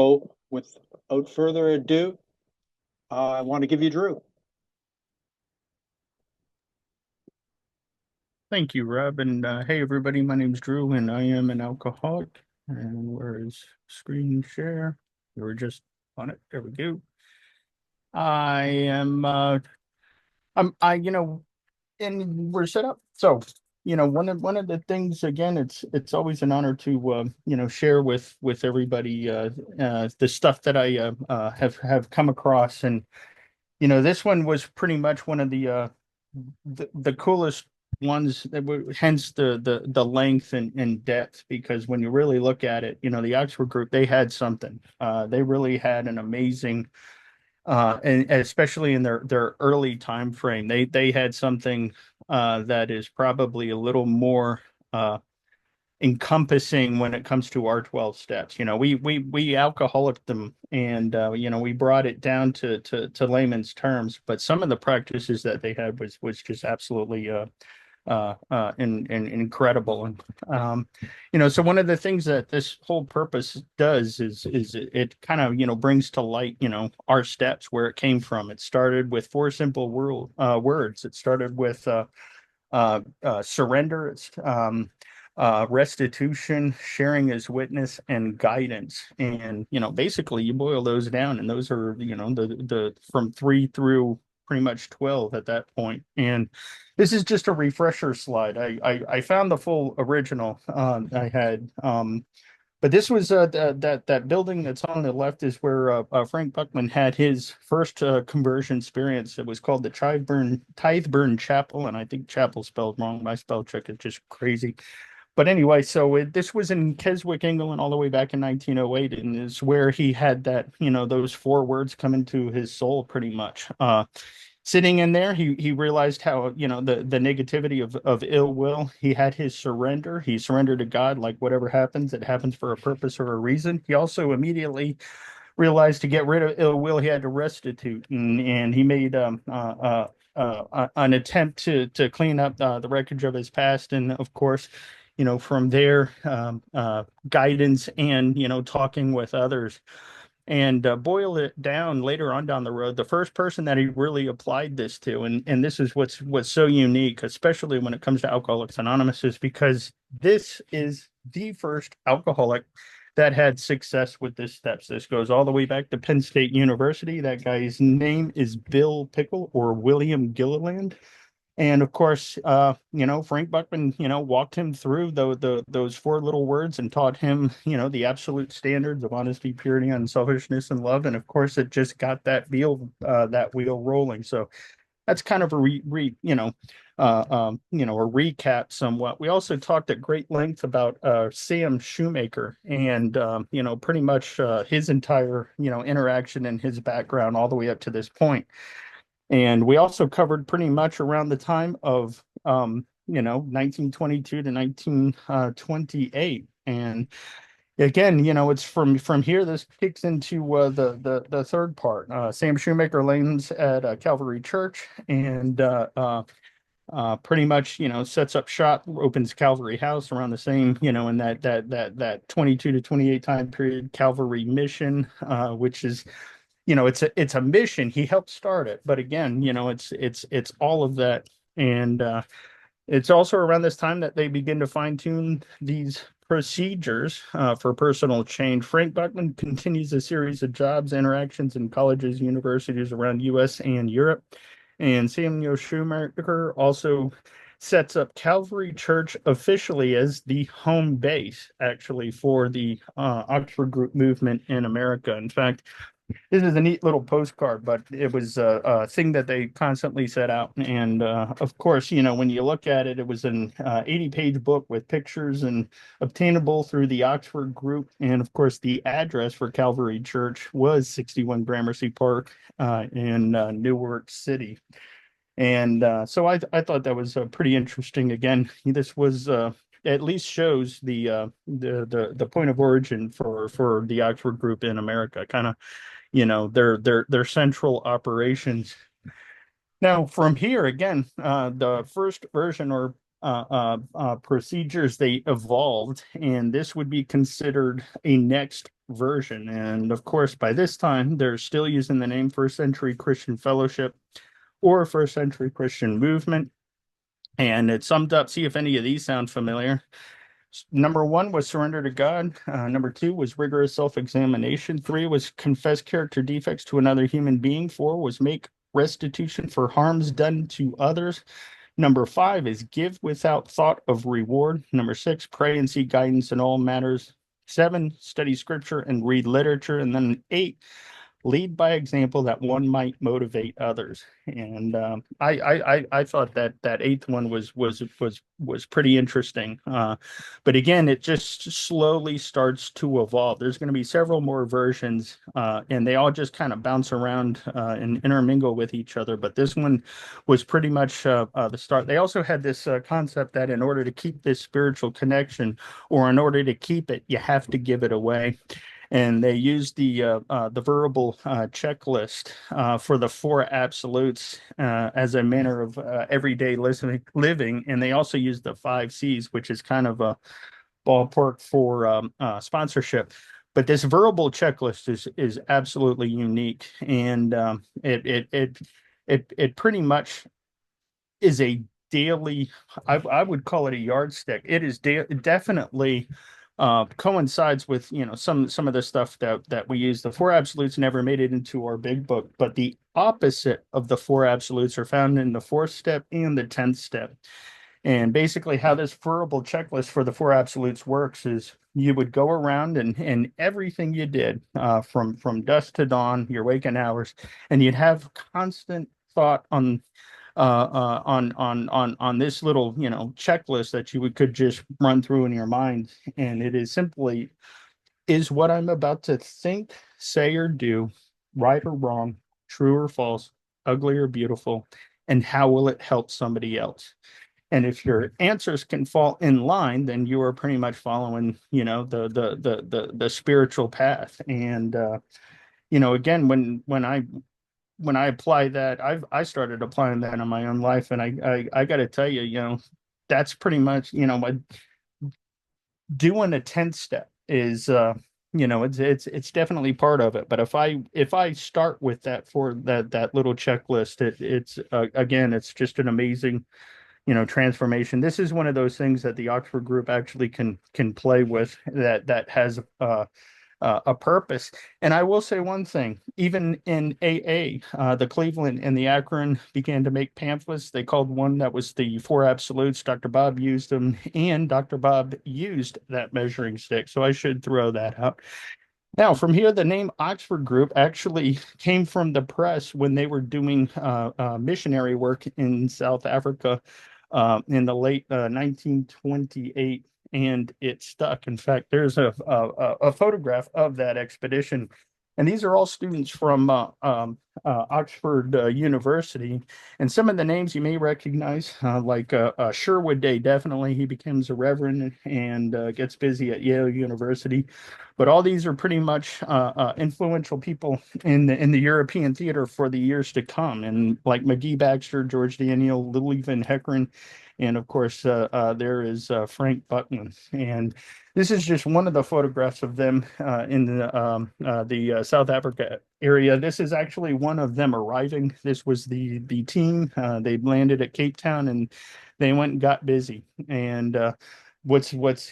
So, without further ado, I want to give you Drew. Thank you, Rob. And hey, everybody, my name's Drew, and I am an alcoholic. And where is screen share? We were just on it. There we go. I am, and we're set up. So, one of the things again, it's always an honor to share with everybody the stuff that I have come across, and this one was pretty much one of the coolest ones that were, hence the length and depth, because when you really look at it, the Oxford group, they had something. They really had an amazing and especially in their early time frame, they had something that is probably a little more encompassing when it comes to our 12 steps. We alcoholic them, and we brought it down to layman's terms, but some of the practices that they had was just absolutely and incredible. And so one of the things that this whole purpose does is it kind of brings to light our steps, where it came from. It started with four simple words. It started with surrender. It's restitution, sharing as witness, and guidance. And basically, you boil those down, and those are the from three through pretty much 12 at that point. And this is just a refresher slide. I found the full original I had. But this was that building that's on the left is where Frank Buckman had his first conversion experience. It was called the Titheburn Chapel, and I think chapel spelled wrong. My spell check is just crazy. But anyway, so this was in Keswick, England, all the way back in 1908, and is where he had that, those four words come into his soul pretty much. Sitting in there, he realized how, the negativity of ill will. He had his surrender. He surrendered to God, like whatever happens, it happens for a purpose or a reason. He also immediately realized to get rid of ill will, he had to restitute, and he made an attempt to clean up the wreckage of his past, and of course, from there, guidance and talking with others, and boil it down later on down the road. The first person that he really applied this to, and this is what's so unique, especially when it comes to Alcoholics Anonymous, is because this is the first alcoholic that had success with this steps. This goes all the way back to Penn State University. That guy's name is Bill Pickle, or William Gilliland. And of course, Frank Buckman, walked him through those four little words and taught him, the absolute standards of honesty, purity, unselfishness, and love. And of course, it just got that wheel rolling. So that's kind of a a recap somewhat. We also talked at great length about Sam Shoemaker, and pretty much his entire interaction and his background all the way up to this point. And we also covered pretty much around the time of 1922 to 1928. And again, it's from here this kicks into the third part. Sam Shoemaker lands at Calvary Church, and pretty much sets up shop, opens Calvary House around the same, in that 22 to 28 time period. Calvary Mission, which is, it's a mission. He helped start it, but again, it's all of that. And it's also around this time that they begin to fine tune these procedures for personal change. Frank Buckman continues a series of jobs, interactions in colleges, universities around U.S. and Europe. And Samuel Schumacher also sets up Calvary Church officially as the home base, actually, for the Oxford Group movement in America. In fact, this is a neat little postcard, but it was a thing that they constantly set out. And of course, when you look at it, it was an 80-page book with pictures and obtainable through the Oxford Group. And of course, the address for Calvary Church was 61 Gramercy Park in Newark City. And so I thought that was pretty interesting. Again, this was at least shows the point of origin for the Oxford Group in America, kind of their central operations. Now, from here again, the first version or procedures, they evolved, and this would be considered a next version. And of course, by this time, they're still using the name First Century Christian Fellowship or First Century Christian Movement. And it summed up, see if any of these sound familiar. Number one was surrender to God. Number two was rigorous self-examination. Three was confess character defects to another human being. Four was make restitution for harms done to others. Number five is give without thought of reward. Number six, pray and seek guidance in all matters. Seven, study scripture and read literature. And then eight, lead by example that one might motivate others. And I thought that that eighth one was pretty interesting. But again, it just slowly starts to evolve. There's going to be several more versions, and they all just kind of bounce around and intermingle with each other. But this one was pretty much the start. They also had this concept that in order to keep this spiritual connection, or in order to keep it, you have to give it away. And they used the verbal checklist for the four absolutes as a manner of everyday living, and they also used the five C's, which is kind of a ballpark for sponsorship. But this verbal checklist is absolutely unique, and it pretty much is a daily. I would call it a yardstick. It is definitely coincides with some of the stuff that we use. The four absolutes never made it into our big book, but the opposite of the four absolutes are found in the fourth step and the 10th step. And basically, how this verbal checklist for the four absolutes works is you would go around and everything you did from dusk to dawn, your waking hours, and you'd have constant thought on this little checklist that you could just run through in your mind. And it is simply, is what I'm about to think, say, or do right or wrong, true or false, ugly or beautiful, and how will it help somebody else? And if your answers can fall in line, then you are pretty much following the spiritual path. And again, when I apply that, I started applying that in my own life, and I got to tell you, that's pretty much, what doing a 10th step is. It's definitely part of it. But if I start with that for that little checklist, it's again, it's just an amazing transformation. This is one of those things that the Oxford group actually can play with, that has a purpose. And I will say one thing, even in AA, the Cleveland and the Akron began to make pamphlets. They called one that was the four absolutes. Dr. Bob used them, and Dr. Bob used that measuring stick. So I should throw that out. Now, from here, the name Oxford Group actually came from the press when they were doing missionary work in South Africa in the late 1928, and it stuck. In fact, there's a photograph of that expedition, and these are all students from Oxford University. And some of the names you may recognize, like Sherwood Day, definitely. He becomes a reverend and gets busy at Yale University. But all these are pretty much influential people in the European theater for the years to come, and like McGee Baxter, George Daniel, Lily Van Heckeren, and of course there is Frank Buckman. And this is just one of the photographs of them in the South Africa area. This is actually one of them arriving. This was the team. They landed at Cape Town and they went and got busy. And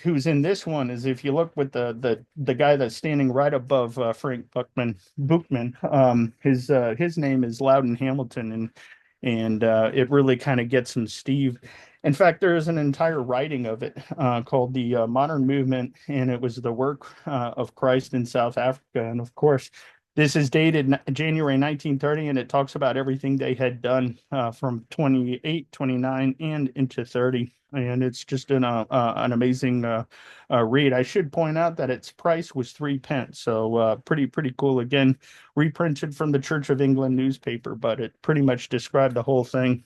who's in this one is, if you look with the guy that's standing right above Frank Bookman, his name is Loudon Hamilton, and it really kind of gets him, Steve. In fact, there is an entire writing of it called the Modern Movement, and it was the work of Christ in South Africa. And of course, this is dated January 1930, and it talks about everything they had done from 28, 29, and into 30. And it's just an amazing read. I should point out that its price was 3 pence, so pretty cool. Again, reprinted from the Church of England newspaper, but it pretty much described the whole thing.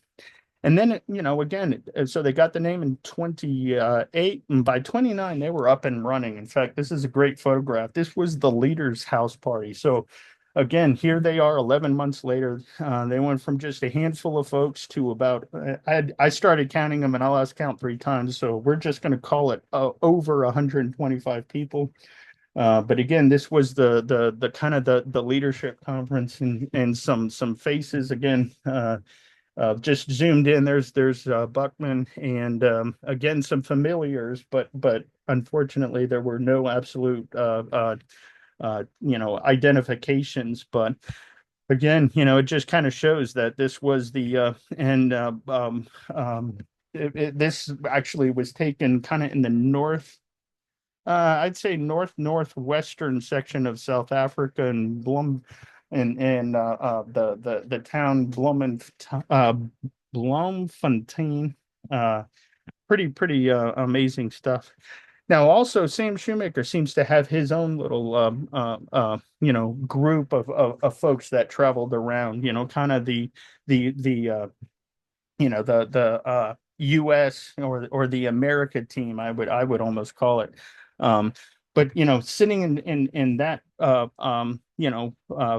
And then, again, so they got the name in 28, and by 29, they were up and running. In fact, this is a great photograph. This was the leader's house party. So again, here they are 11 months later. They went from just a handful of folks to about, I started counting them and I lost count 3 times. So we're just going to call it over 125 people. But again, this was the kind of the leadership conference, and some faces again. Just zoomed in. There's Buckman, and again some familiars, but unfortunately there were no absolute identifications. But again, it just kind of shows that this was the and this actually was taken kind of in the north. I'd say northwestern section of South Africa, and the town Bloemfontein. Uh, pretty amazing stuff. Now, also, Sam Shoemaker seems to have his own little group of folks that traveled around. Kind of the the US or the America team, I would almost call it. Um, but sitting in that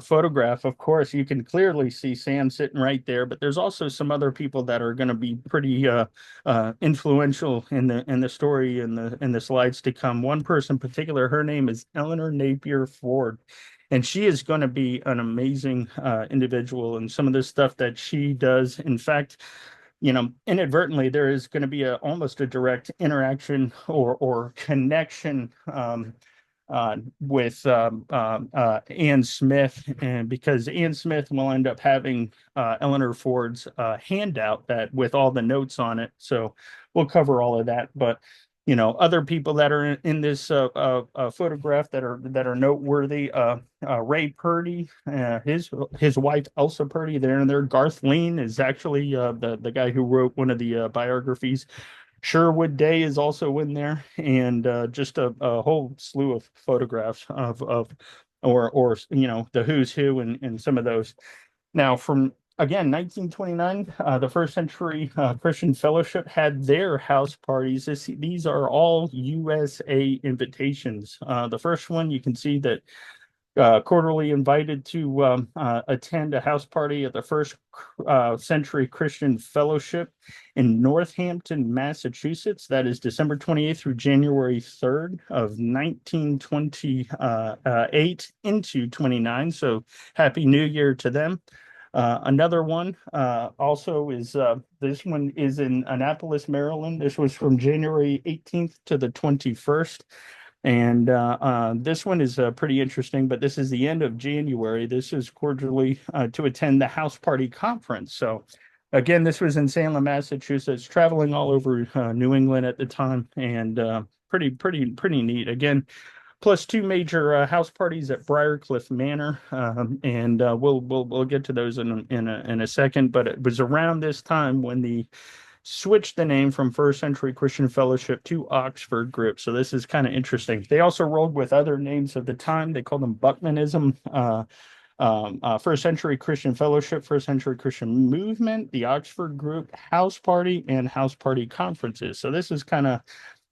photograph, of course, you can clearly see Sam sitting right there. But there's also some other people that are going to be pretty influential in the story and the slides to come. One person in particular, her name is Eleanor Napier Ford. And she is going to be an amazing individual, and some of the stuff that she does. In fact, inadvertently, there is going to be almost a direct interaction or connection with Ann Smith, and because Ann Smith will end up having Eleanor Ford's handout that with all the notes on it. So we'll cover all of that. But other people that are in this photograph that are noteworthy. Ray Purdy, his wife Elsa Purdy, they're in there. Garth Lean is actually the guy who wrote one of the biographies. Sherwood Day is also in there, and just a whole slew of photographs or the who's who and some of those. Now, from again 1929, the First Century Christian Fellowship had their house parties. These are all USA invitations. The first one, you can see that quarterly invited to attend a house party at the First Century Christian Fellowship in Northampton, Massachusetts. That is December 28th through January 3rd of 1928 into 29. So happy New Year to them. Another one also is this one is in Annapolis, Maryland. This was from January 18th to the 21st. And this one is pretty interesting, but this is the end of January. This is quarterly to attend the House Party Conference. So, again, this was in Salem, Massachusetts, traveling all over New England at the time, and pretty neat. Again, plus two major house parties at Briarcliff Manor, and we'll get to those in a second. But it was around this time when the switched the name from First Century Christian Fellowship to Oxford Group. So this is kind of interesting. They also rolled with other names of the time. They called them Buckmanism, First Century Christian Fellowship, First Century Christian Movement, the Oxford Group, House Party, and House Party Conferences. So this is kind of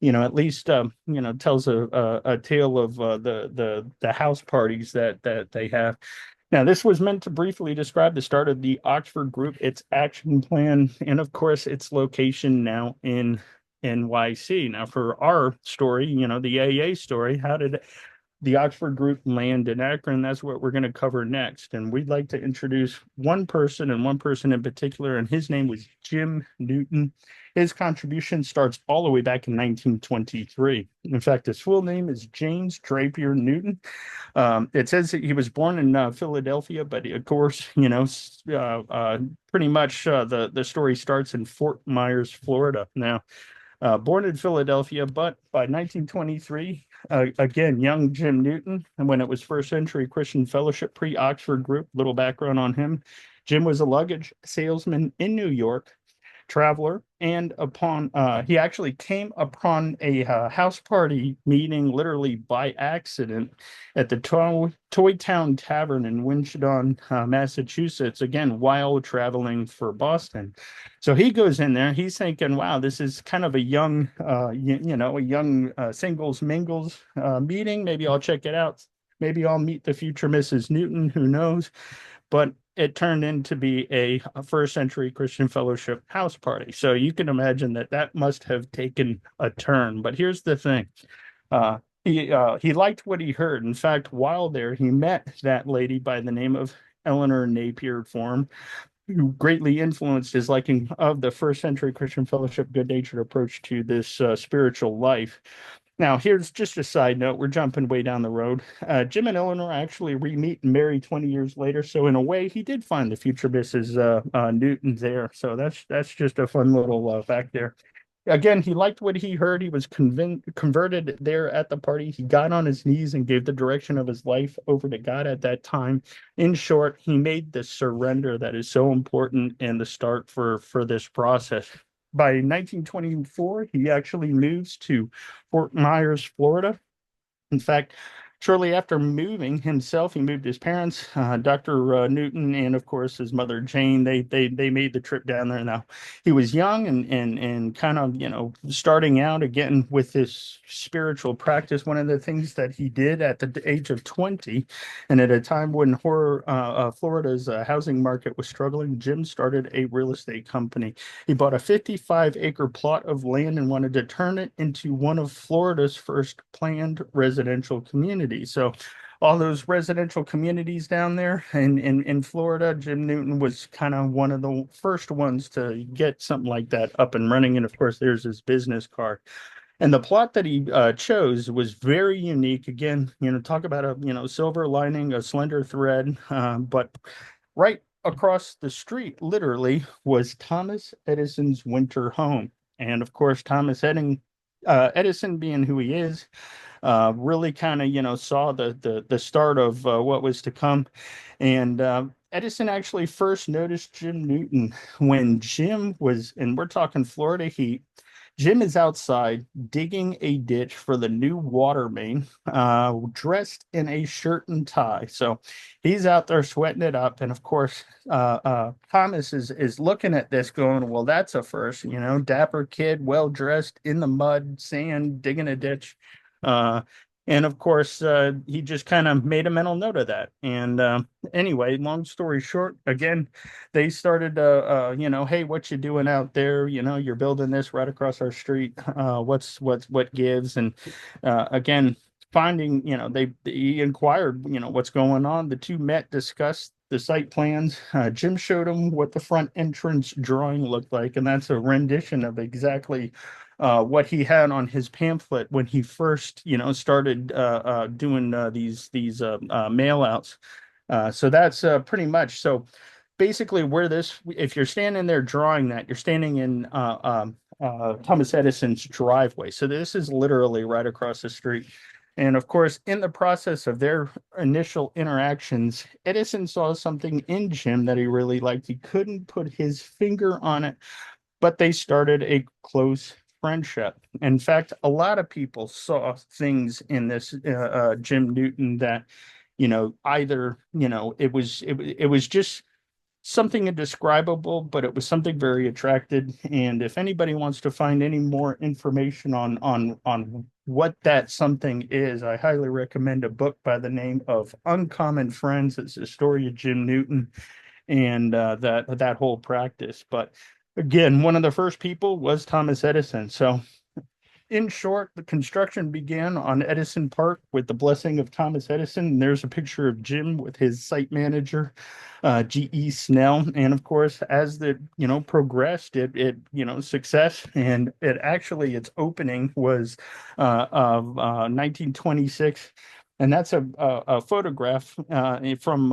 at least tells a tale of the house parties that they have. Now, this was meant to briefly describe the start of the Oxford Group, its action plan, and of course, its location now in NYC. Now, for our story, the AA story, how did the Oxford Group land in Akron? That's what we're going to cover next. And we'd like to introduce one person, and one person in particular, and his name was Jim Newton. His contribution starts all the way back in 1923. In fact, his full name is James Drapier Newton. It says that he was born in Philadelphia, but of course, pretty much the story starts in Fort Myers, Florida. Now, born in Philadelphia, but by 1923, again, young Jim Newton, and when it was First Century Christian Fellowship, pre-Oxford Group, little background on him. Jim was a luggage salesman in New York, traveler, and he actually came upon a house party meeting literally by accident at the Toy Town Tavern in Winchendon, Massachusetts, again while traveling for Boston. So he goes in there, he's thinking, wow, this is kind of a young a young singles mingles meeting. Maybe I'll check it out, maybe I'll meet the future Mrs. Newton, who knows. But it turned into be a First Century Christian Fellowship house party. So you can imagine that must have taken a turn. But here's the thing. he liked what he heard. In fact, while there, he met that lady by the name of Eleanor Napier Form, who greatly influenced his liking of the first century Christian fellowship, good natured approach to this spiritual life. Now, here's just a side note. We're jumping way down the road. Jim and Eleanor actually re-meet and marry 20 years later. So in a way, he did find the future Mrs. Newton there. So that's just a fun little fact there. Again, he liked what he heard. He was converted there at the party. He got on his knees and gave the direction of his life over to God at that time. In short, he made the surrender that is so important and the start for this process. By 1924, he actually moves to Fort Myers, Florida. In fact, shortly after moving himself, he moved his parents, Dr. Newton, and of course his mother Jane. They made the trip down there. Now, he was young and kind of starting out again with this spiritual practice. One of the things that he did at the age of 20, and at a time when Florida's housing market was struggling, Jim started a real estate company. He bought a 55-acre plot of land and wanted to turn it into one of Florida's first planned residential communities. So all those residential communities down there in Florida, Jim Newton was kind of one of the first ones to get something like that up and running. And of course, there's his business card. And the plot that he chose was very unique. Again, talk about a silver lining, a slender thread. But right across the street, literally, was Thomas Edison's winter home. And of course, Edison, being who he is, really kind of saw the start of what was to come. And Edison actually first noticed Jim Newton when Jim was, and we're talking Florida heat. Jim is outside digging a ditch for the new water main, dressed in a shirt and tie. So he's out there sweating it up. And of course, Thomas is looking at this going, well, that's a first, dapper kid, well dressed in the mud, sand, digging a ditch. Uh, and of course, he just kind of made a mental note of that. And anyway, long story short, again, they started hey, what you doing out there? You're building this right across our street. What gives? And again, finding, he inquired, what's going on. The two met, discussed the site plans. Jim showed him what the front entrance drawing looked like, and that's a rendition of exactly what he had on his pamphlet when he first, started doing these mail outs. So that's pretty much so. Basically, where this, if you're standing there drawing that, you're standing in Thomas Edison's driveway. So this is literally right across the street. And of course, in the process of their initial interactions, Edison saw something in Jim that he really liked. He couldn't put his finger on it, but they started a close friendship. In fact, a lot of people saw things in this Jim Newton that, either, it was just something indescribable, but it was something very attracted. And if anybody wants to find any more information on what that something is, I highly recommend a book by the name of Uncommon Friends. It's the story of Jim Newton and that whole practice. But again, one of the first people was Thomas Edison. So in short, the construction began on Edison Park with the blessing of Thomas Edison. And there's a picture of Jim with his site manager, G.E. Snell. And of course, as the progressed, it success, and its opening was of 1926. And that's a photograph from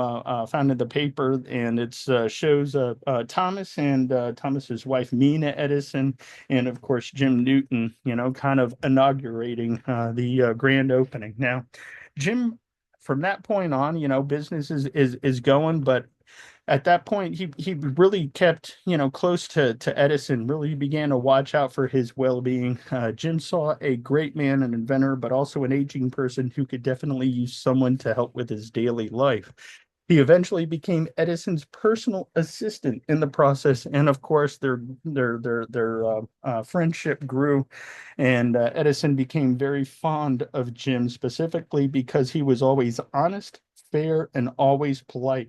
found in the paper, and it shows Thomas and Thomas's wife Mina Edison, and of course Jim Newton, kind of inaugurating the grand opening. Now, Jim, from that point on, business is going, but at that point he really kept close to Edison, really began to watch out for his well-being. Jim saw a great man, an inventor, but also an aging person who could definitely use someone to help with his daily life. He eventually became Edison's personal assistant in the process, and of course, their friendship grew, and Edison became very fond of Jim specifically because he was always honest, fair, and always polite.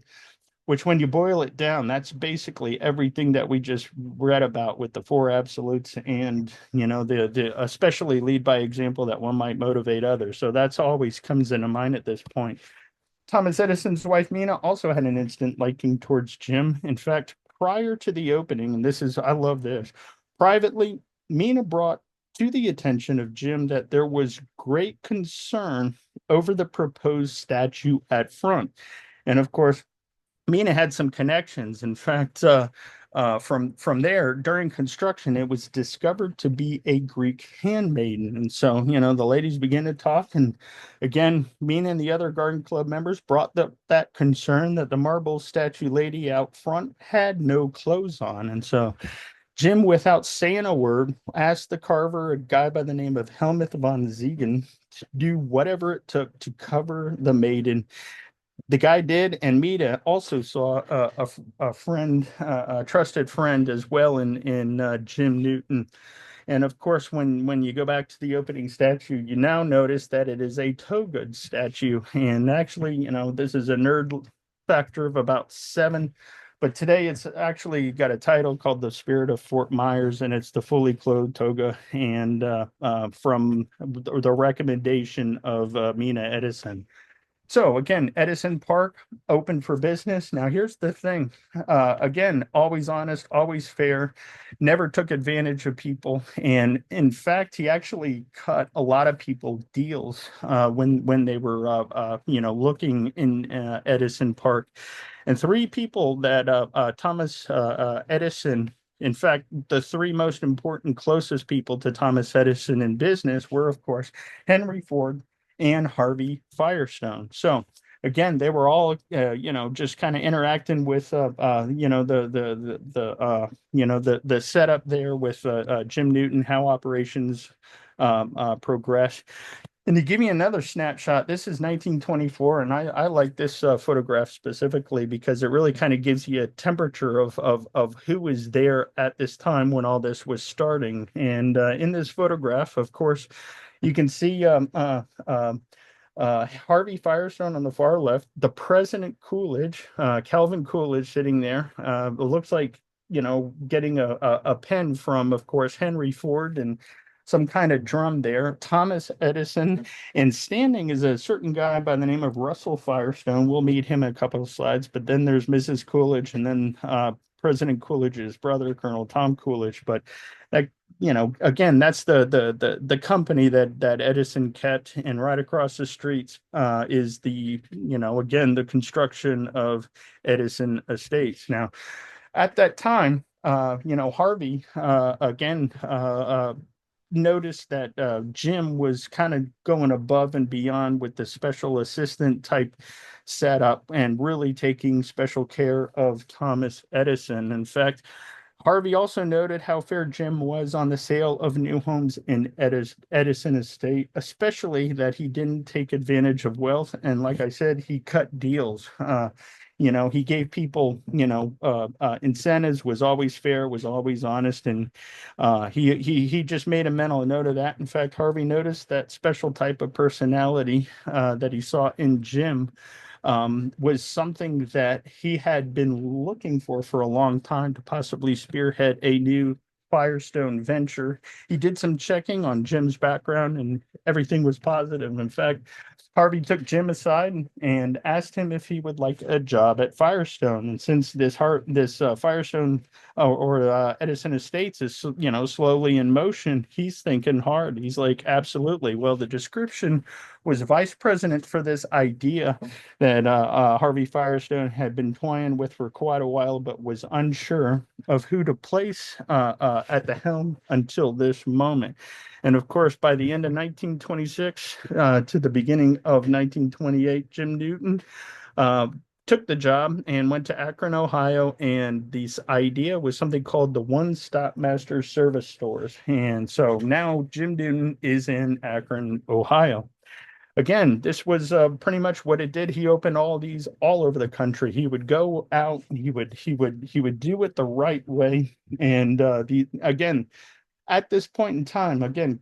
which when you boil it down, that's basically everything that we just read about with the four absolutes and, the especially lead by example that one might motivate others. So that's always comes into mind at this point. Thomas Edison's wife, Mina, also had an instant liking towards Jim. In fact, prior to the opening, and I love this, privately, Mina brought to the attention of Jim that there was great concern over the proposed statue at front. And of course, Mina had some connections. In fact, from there during construction, it was discovered to be a Greek handmaiden, and so the ladies began to talk. And again, Mina and the other garden club members brought that concern that the marble statue lady out front had no clothes on, and so Jim, without saying a word, asked the carver, a guy by the name of Helmuth von Ziegen, to do whatever it took to cover the maiden. The guy did, and Mita also saw a friend, a trusted friend as well in Jim Newton. And of course, when you go back to the opening statue, you now notice that it is a Togud statue. And actually, this is a nerd factor of about 7. But today it's actually got a title called The Spirit of Fort Myers, and it's the fully clothed toga and from the recommendation of Mina Edison. So again, Edison Park open for business. Now here's the thing. Again, always honest, always fair, never took advantage of people. And in fact, he actually cut a lot of people deals when they were looking in Edison Park. And 3 people that Thomas Edison, in fact, the 3 most important closest people to Thomas Edison in business were, of course, Henry Ford and Harvey Firestone. So again, they were all just kind of interacting with the setup there with Jim Newton, how operations progress. And to give you another snapshot, this is 1924, and I like this photograph specifically because it really kind of gives you a temperature of who was there at this time when all this was starting. And in this photograph, of course, you can see Harvey Firestone on the far left, the President Coolidge, Calvin Coolidge sitting there. It looks like, getting a pen from, of course, Henry Ford and some kind of drum there. Thomas Edison, and standing is a certain guy by the name of Russell Firestone. We'll meet him in a couple of slides, but then there's Mrs. Coolidge, and then President Coolidge's brother, Colonel Tom Coolidge. But that, again, that's the company that Edison kept, and right across the streets is again, the construction of Edison Estates. Now, at that time, Harvey again noticed that Jim was kind of going above and beyond with the special assistant type setup and really taking special care of Thomas Edison. In fact, Harvey also noted how fair Jim was on the sale of new homes in Edison Estate, especially that he didn't take advantage of wealth. And like I said, he cut deals. He gave people, incentives, was always fair, was always honest, and he just made a mental note of that. In fact, Harvey noticed that special type of personality that he saw in Jim was something that he had been looking for a long time to possibly spearhead a new Firestone venture. He did some checking on Jim's background, and everything was positive. In fact, Harvey took Jim aside and asked him if he would like a job at Firestone. And since this Firestone or Edison Estates is slowly in motion, he's thinking hard. He's like, absolutely. Well, the description was vice president for this idea that Harvey Firestone had been toying with for quite a while, but was unsure of who to place at the helm until this moment. And of course, by the end of 1926 to the beginning of 1928, Jim Newton took the job and went to Akron, Ohio. And this idea was something called the One-Stop Master Service Stores. And so now Jim Newton is in Akron, Ohio. Again, this was pretty much what it did. He opened all these all over the country. He would go out. He would do it the right way. And again, at this point in time, again,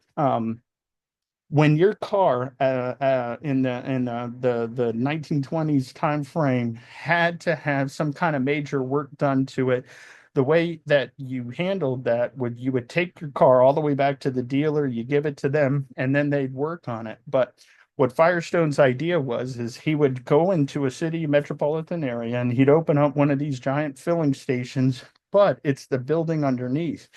when your car in the 1920s time frame had to have some kind of major work done to it, the way that you handled that would you would take your car all the way back to the dealer, you give it to them, and then they'd work on it. But what Firestone's idea was is he would go into a city metropolitan area and he'd open up one of these giant filling stations, but it's the building underneath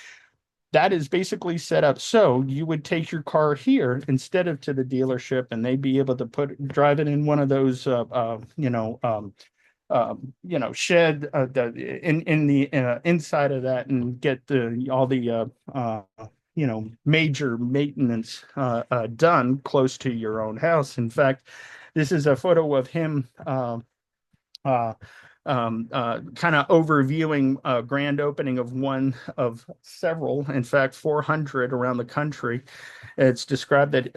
that is basically set up so you would take your car here instead of to the dealership, and they'd be able to put drive it in one of those shed in the inside of that and get the all the major maintenance done close to your own house. In fact, this is a photo of him uh, kind of overviewing a grand opening of one of several, in fact, 400 around the country. It's described that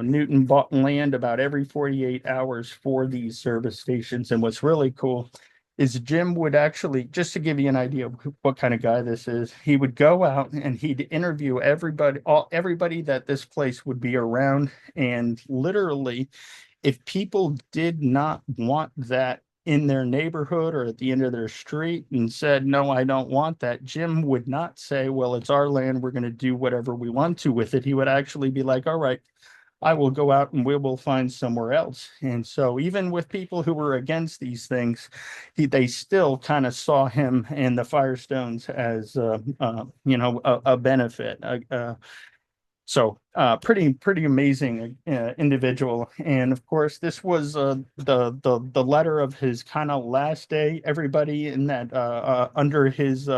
Newton bought land about every 48 hours for these service stations. And what's really cool is Jim would actually, just to give you an idea of what kind of guy this is, he would go out and he'd interview everybody that this place would be around. And literally, if people did not want that in their neighborhood or at the end of their street and said, no, I don't want that, Jim would not say, well, it's our land. We're going to do whatever we want to with it. He would actually be like, all right, I will go out and we will find somewhere else. And so even with people who were against these things, they still kind of saw him and the Firestones as, a benefit. Pretty amazing individual. And of course, this was the letter of his kind of last day. Everybody in that under his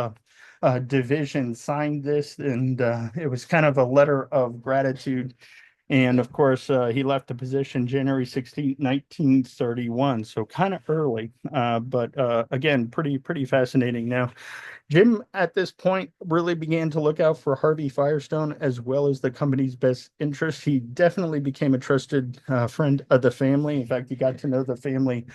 division signed this, and it was kind of a letter of gratitude. And of course, he left the position January 16th, 1931, so kind of early, but again, pretty fascinating. Now, Jim, at this point, really began to look out for Harvey Firestone as well as the company's best interests. He definitely became a trusted friend of the family. In fact, he got to know the family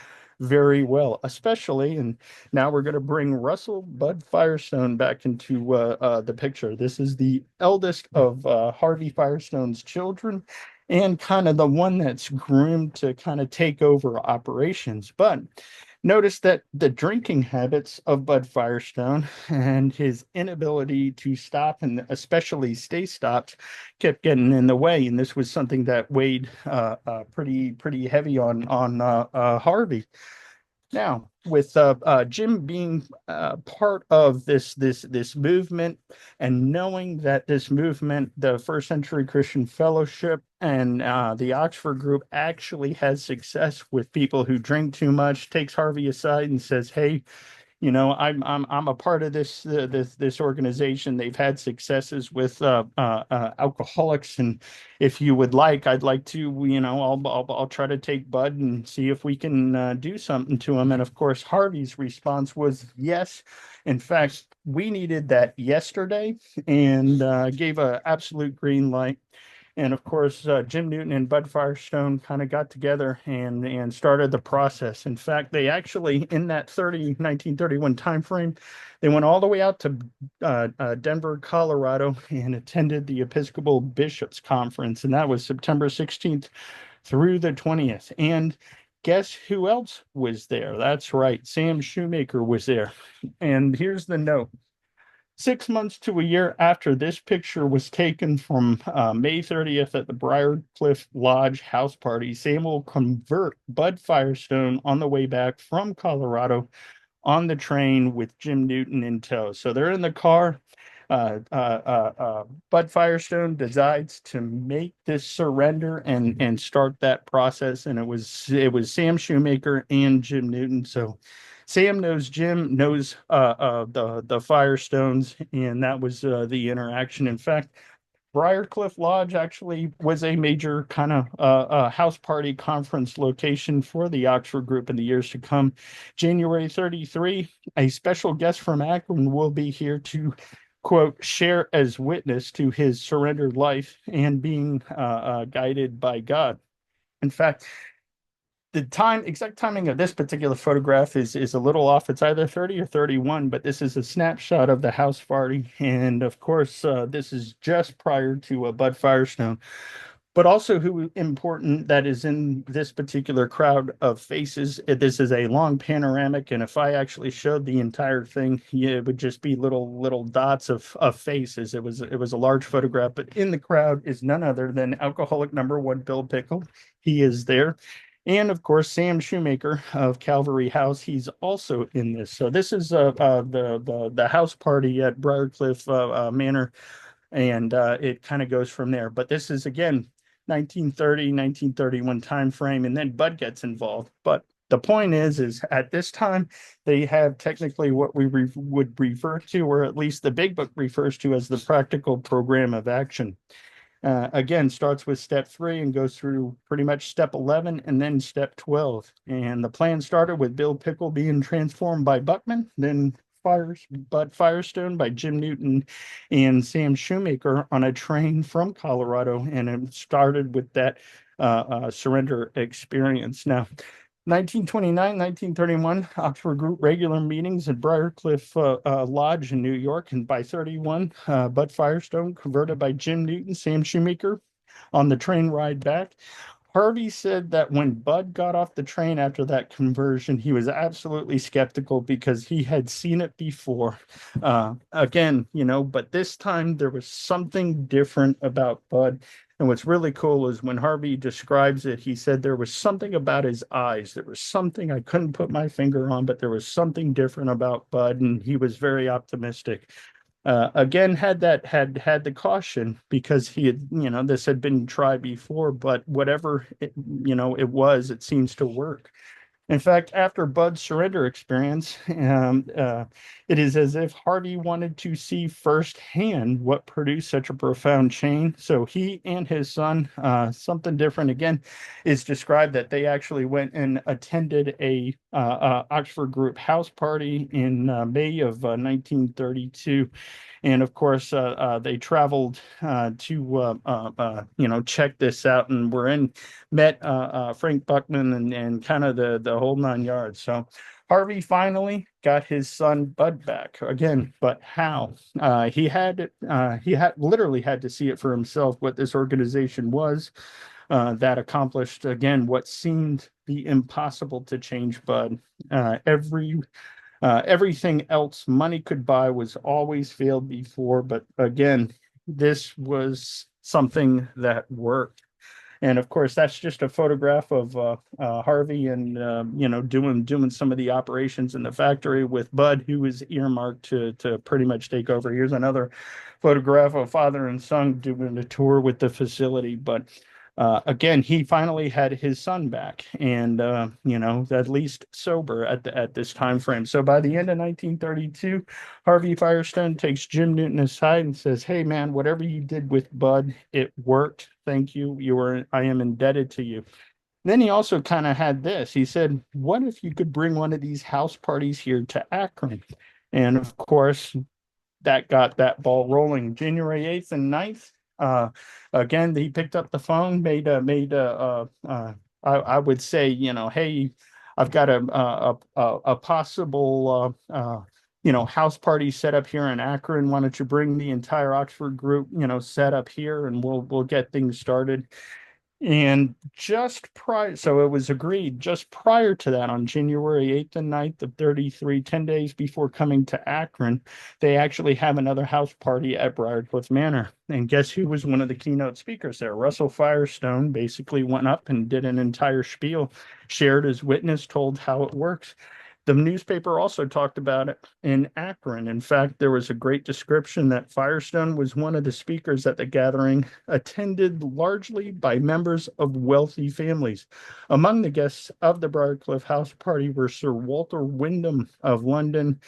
very well, especially. And now we're going to bring Russell Bud Firestone back into the picture. This is the eldest of Harvey Firestone's children and kind of the one that's groomed to kind of take over operations. But notice that the drinking habits of Bud Firestone and his inability to stop and especially stay stopped kept getting in the way. And this was something that weighed pretty heavy on Harvey. Now, with Jim being part of this movement, and knowing that this movement, the First Century Christian Fellowship and the Oxford Group, actually has success with people who drink too much, takes Harvey aside and says, "Hey, I'm a part of this organization. They've had successes with alcoholics, and if you would like, I'd like to, I'll try to take Bud and see if we can do something to him." And of course, Harvey's response was yes. In fact, we needed that yesterday, and gave a absolute green light. And of course, Jim Newton and Bud Firestone kind of got together and started the process. In fact, they actually, in that 1931 timeframe, they went all the way out to Denver, Colorado, and attended the Episcopal Bishops Conference. And that was September 16th through the 20th. And guess who else was there? That's right, Sam Shoemaker was there. And here's the note. 6 months to a year after this picture was taken from May 30th at the Briarcliff Lodge house party, Sam will convert Bud Firestone on the way back from Colorado on the train with Jim Newton in tow. So they're in the car. Bud Firestone decides to make this surrender and start that process. And it was Sam Shoemaker and Jim Newton. So Sam knows Jim, knows the Firestones, and that was the interaction. In fact, Briarcliff Lodge actually was a major kind of house party conference location for the Oxford Group in the years to come. January 33, a special guest from Akron will be here to, quote, share as witness to his surrendered life and being guided by God. In fact, the exact timing of this particular photograph is a little off. It's either 30 or 31, but this is a snapshot of the house party. And of course, this is just prior to Bud Firestone. but also who important that is in this particular crowd of faces. This is a long panoramic, and if I actually showed the entire thing, yeah, it would just be little dots of faces. It was a large photograph, but in the crowd is none other than alcoholic number one Bill Pickle. He is there. And of course, Sam Shoemaker of Calvary House, he's also in this. So this is the house party at Briarcliff Manor, and it kind of goes from there. But this is again 1930, 1931 time frame, and then Bud gets involved. But the point is at this time they have technically what we would refer to, or at least the big book refers to, as the practical program of action. Again, starts with step 3 and goes through pretty much step 11 and then step 12. And the plan started with Bill Pickle being transformed by Buckman, then Bud Firestone by Jim Newton, and Sam Shoemaker on a train from Colorado. And it started with that surrender experience. Now, 1929, 1931, Oxford Group regular meetings at Briarcliff Lodge in New York. And by 31, Bud Firestone converted by Jim Newton, Sam Shoemaker on the train ride back. Harvey said that when Bud got off the train after that conversion, he was absolutely skeptical because he had seen it before. Again, but this time there was something different about Bud. And what's really cool is when Harvey describes it, he said there was something about his eyes. There was something I couldn't put my finger on, but there was something different about Bud, and he was very optimistic. Again, had the caution because he had, this had been tried before, but whatever it seems to work. In fact, after Bud's surrender experience, it is as if Harvey wanted to see firsthand what produced such a profound change. So he and his son, something different again, is described that they actually went and attended a Oxford Group house party in May of 1932. And of course, they traveled to check this out, and met Frank Buckman and kind of the whole 9 yards. So Harvey finally got his son Bud back again, but how? He had literally had to see it for himself what this organization was that accomplished again what seemed the impossible to change Bud. Everything else money could buy was always failed before, but again, this was something that worked. And of course, that's just a photograph of Harvey and doing some of the operations in the factory with Bud, who is earmarked to pretty much take over. Here's another photograph of father and son doing a tour with the facility, but again, he finally had his son back, and at least sober at this time frame. So by the end of 1932, Harvey Firestone takes Jim Newton aside and says, "Hey man, whatever you did with Bud, it worked. Thank you. I am indebted to you." Then he also kind of had this. He said, "What if you could bring one of these house parties here to Akron?" And of course, that got that ball rolling. January 8th and 9th. Again, he picked up the phone, I would say, hey, I've got a possible, house party set up here in Akron. Why don't you bring the entire Oxford group, set up here, and we'll get things started. And so it was agreed just prior to that, on January 8th and 9th of 33, 10 days before coming to Akron, they actually have another house party at Briarcliff Manor. And guess who was one of the keynote speakers there? Russell Firestone basically went up and did an entire spiel, shared his witness, told how it works. The newspaper also talked about it in Akron. In fact, there was a great description that Firestone was one of the speakers at the gathering, attended largely by members of wealthy families. Among the guests of the Briarcliff House Party were Sir Walter Wyndham of London,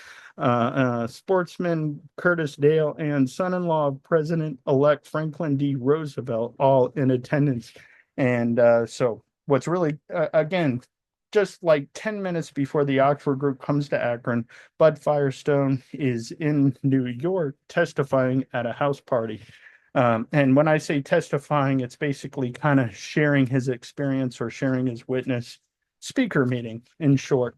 sportsman Curtis Dale, and son-in-law of President-elect Franklin D. Roosevelt, all in attendance. And so what's really, again, just like 10 minutes before the Oxford group comes to Akron, Bud Firestone is in New York testifying at a house party. And when I say testifying, it's basically kind of sharing his experience or sharing his witness, speaker meeting in short.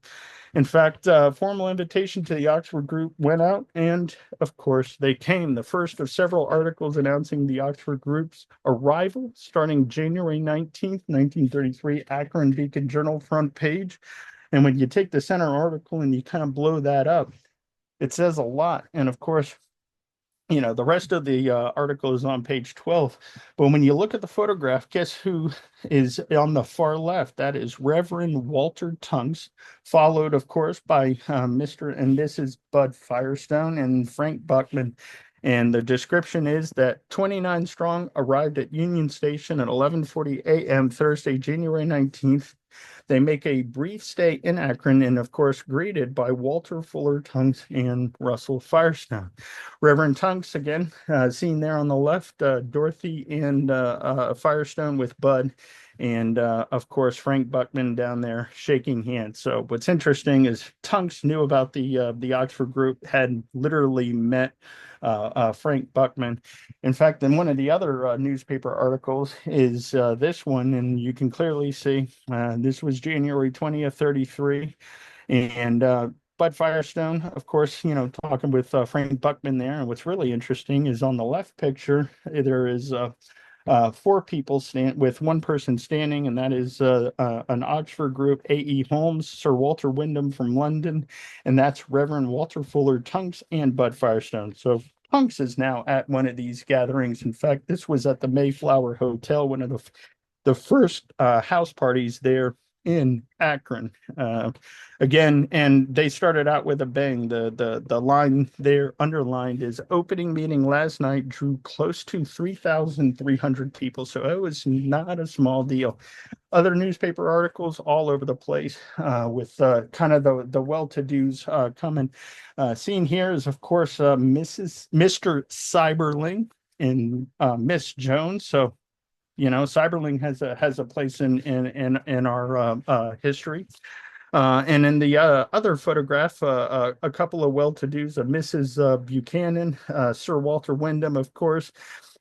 In fact, formal invitation to the Oxford group went out, and of course, they came. The first of several articles announcing the Oxford group's arrival starting January 19th, 1933, Akron Beacon Journal front page. And when you take the center article and you kind of blow that up, it says a lot. And of course, the rest of the article is on page 12. But when you look at the photograph, guess who is on the far left? That is Reverend Walter Tunks, followed, of course, by Mr. and Mrs. Bud Firestone and Frank Buckman. And the description is that 29 strong arrived at Union Station at 11:40 a.m. Thursday, January 19th. They make a brief stay in Akron and, of course, greeted by Walter Fuller Tunks and Russell Firestone. Reverend Tunks, again, seen there on the left, Dorothy and Firestone with Bud, and of course, Frank Buckman down there shaking hands. So what's interesting is Tunks knew about the Oxford group, had literally met Frank Buckman. In fact, in one of the other newspaper articles is this one, and you can clearly see this was January 20th, 33. And Bud Firestone, of course, talking with Frank Buckman there. And what's really interesting is on the left picture, there is four people stand with one person standing, and that is an Oxford group, A.E. Holmes, Sir Walter Wyndham from London, and that's Reverend Walter Fuller Tunks and Bud Firestone. So Tunks is now at one of these gatherings. In fact, this was at the Mayflower Hotel, one of the first house parties there in Akron. Again, and they started out with a bang. The line there underlined is opening meeting last night drew close to 3,300 people. So it was not a small deal. Other newspaper articles all over the place with kind of the well-to-dos coming. Seen here is, of course, Mr. Cyberling and Miss Jones. So Cyberling has a place in our history. And in the other photograph, a couple of well-to-dos, Mrs. Buchanan, Sir Walter Wyndham, of course.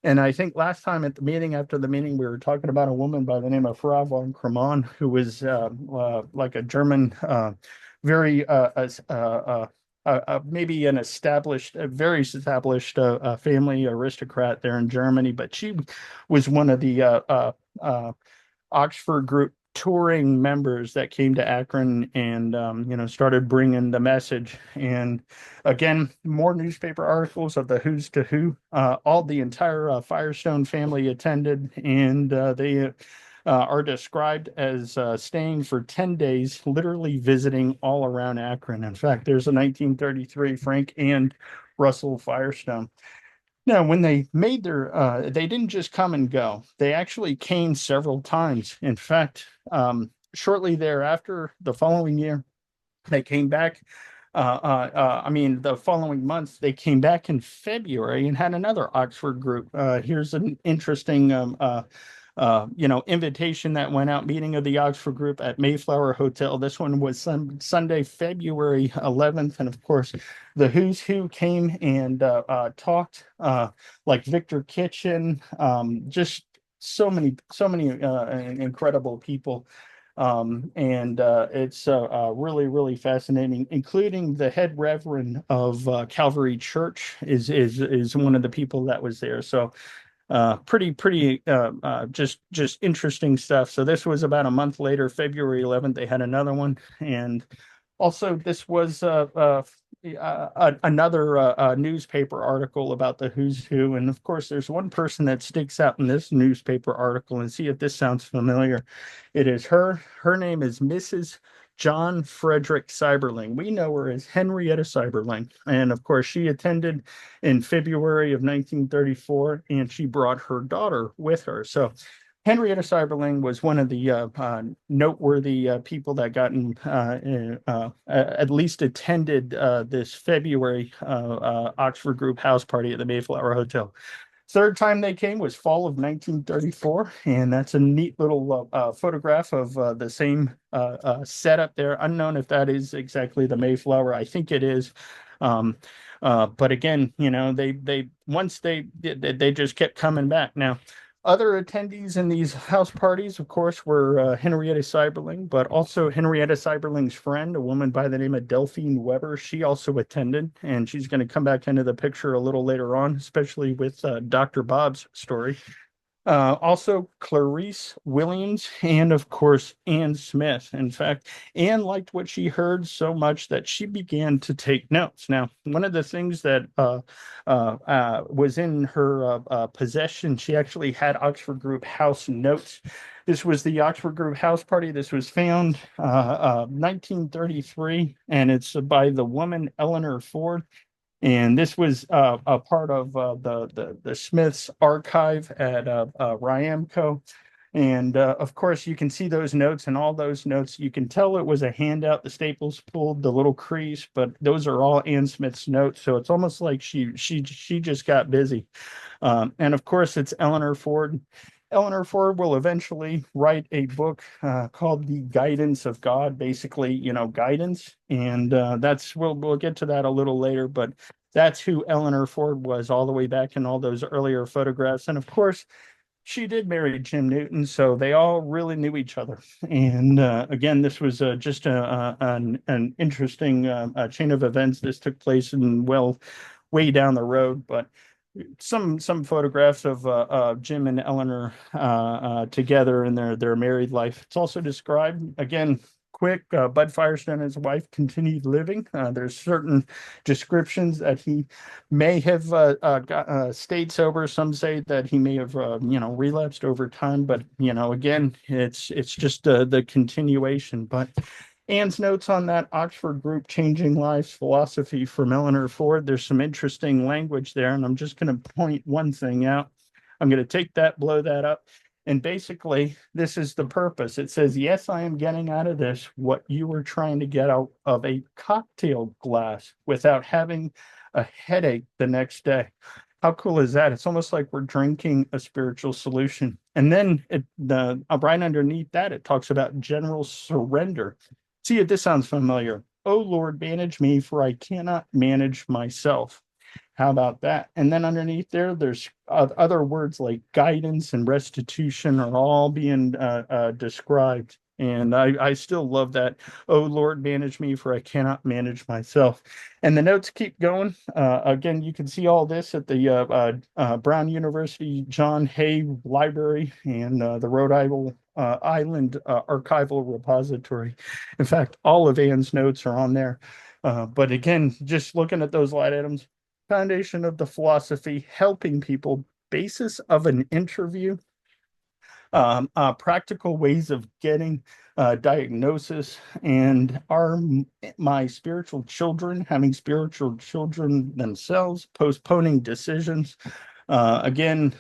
And I think last time at the meeting, after the meeting, we were talking about a woman by the name of Frau von Kramon, who was like a German, very maybe an established, a very established family aristocrat there in Germany, but she was one of the Oxford group touring members that came to Akron and started bringing the message. And again, more newspaper articles of the who's to who. All the entire Firestone family attended, and they are described as staying for 10 days, literally visiting all around Akron. In fact, there's a 1933 Frank and Russell Firestone. Now, when they made they didn't just come and go. They actually came several times. In fact, shortly thereafter, the following year, they came back. The following month, they came back in February and had another Oxford group. Here's an interesting invitation that went out, meeting of the Oxford group at Mayflower Hotel. This one was Sunday, February 11th. And of course, the who's who came and talked, like Victor Kitchen, just so many incredible people. And it's really, really fascinating, including the head reverend of Calvary Church is one of the people that was there. So pretty just interesting stuff. So this was about a month later, February 11th, they had another one. And also this was another newspaper article about the who's who. And of course, there's one person that sticks out in this newspaper article, and see if this sounds familiar. It is her name is Mrs. John Frederick Cyberling. We know her as Henrietta Cyberling. And of course, she attended in February of 1934, and she brought her daughter with her. So Henrietta Cyberling was one of the noteworthy people that got at least attended this February Oxford Group house party at the Mayflower Hotel. Third time they came was fall of 1934, and that's a neat little photograph of the same setup there. Unknown if that is exactly the Mayflower. I think it is. But again, they once they just kept coming back. Now, Other attendees in these house parties, of course, were Henrietta Seiberling, but also Henrietta Seiberling's friend, a woman by the name of Delphine Weber. She also attended, and she's going to come back into the picture a little later on, especially with Dr. Bob's story. Also Clarice Williams, and of course Anne Smith. In fact, Anne liked what she heard so much that she began to take notes. Now, one of the things that was in her possession, she actually had Oxford Group House notes. This was the Oxford Group House Party. This was found 1933, and it's by the woman Eleanor Ford. And this was a part of the Smiths archive at Ryamco. And of course, you can see those notes, and all those notes, you can tell it was a handout. The staples pulled, the little crease, but those are all Anne Smith's notes. So it's almost like she just got busy. And of course, it's Eleanor Ford. Eleanor Ford will eventually write a book called The Guidance of God, basically, guidance. And we'll get to that a little later, but that's who Eleanor Ford was all the way back in all those earlier photographs. And of course, she did marry Jim Newton, so they all really knew each other. And again, this was just an interesting chain of events. This took place in, well, way down the road, but some photographs of Jim and Eleanor together in their married life. It's also described again. Quick, Bud Firestone and his wife continued living. There's certain descriptions that he may have stayed sober. Some say that he may have, relapsed over time. But again, it's just the continuation. But Anne's notes on that Oxford Group Changing Lives philosophy from Eleanor Ford. There's some interesting language there, and I'm just going to point one thing out. I'm going to take that, blow that up. And basically, this is the purpose. It says, yes, I am getting out of this what you were trying to get out of a cocktail glass without having a headache the next day. How cool is that? It's almost like we're drinking a spiritual solution. And then right underneath that, it talks about general surrender. See if this sounds familiar. Oh Lord, manage me, for I cannot manage myself. How about that? And then underneath there's other words like guidance and restitution are all being described. And I still love that. Oh Lord, manage me, for I cannot manage myself. And the notes keep going. Again, you can see all this at the Brown University John Hay Library and the Rhode Island Archival Repository. In fact, all of Anne's notes are on there. But again, just looking at those light items, foundation of the philosophy, helping people, basis of an interview, practical ways of getting diagnosis, and are my spiritual children having spiritual children themselves, postponing decisions. Again,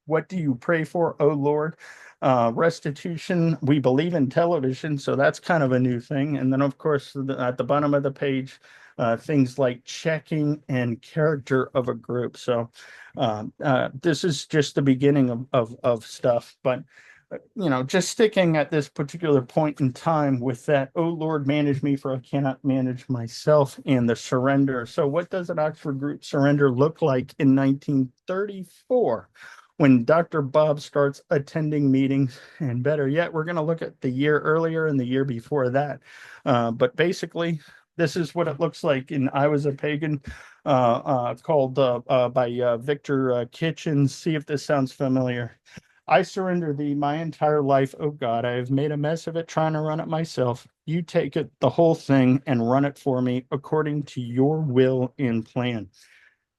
what do you pray for, oh Lord? Restitution, we believe in television, so that's kind of a new thing. And then, of course, at the bottom of the page, things like checking and character of a group. So this is just the beginning of stuff. But just sticking at this particular point in time with that, oh Lord, manage me, for I cannot manage myself, and the surrender. So what does an Oxford Group surrender look like in 1934? When Dr. Bob starts attending meetings, and better yet, we're going to look at the year earlier and the year before that. But basically, this is what it looks like in I Was a Pagan, called by Victor Kitchens. See if this sounds familiar. I surrender thee my entire life, O God. I have made a mess of it trying to run it myself. You take it, the whole thing, and run it for me according to your will and plan.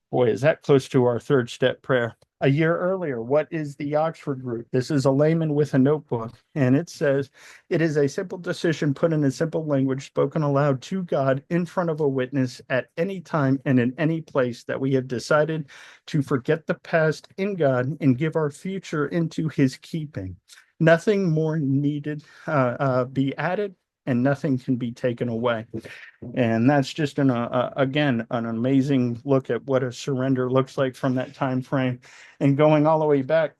Boy, is that close to our third step prayer. A year earlier, what is the Oxford Group? This is a layman with a notebook, and it says, it is a simple decision put in a simple language, spoken aloud to God in front of a witness at any time and in any place, that we have decided to forget the past in God and give our future into his keeping. Nothing more needed be added, and nothing can be taken away. And that's just again an amazing look at what a surrender looks like from that time frame, and going all the way back,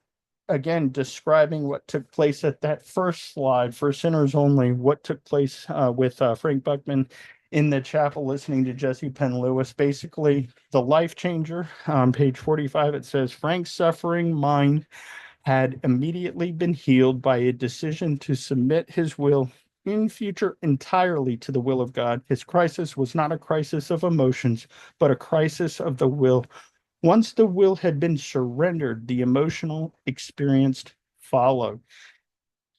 again describing what took place at that first slide for sinners only, what took place with Frank Buckman in the chapel listening to Jesse Penn Lewis. Basically, the life changer on page 45, it says Frank's suffering mind had immediately been healed by a decision to submit his will in future entirely to the will of God. His crisis was not a crisis of emotions, but a crisis of the will. Once the will had been surrendered, the emotional experience followed.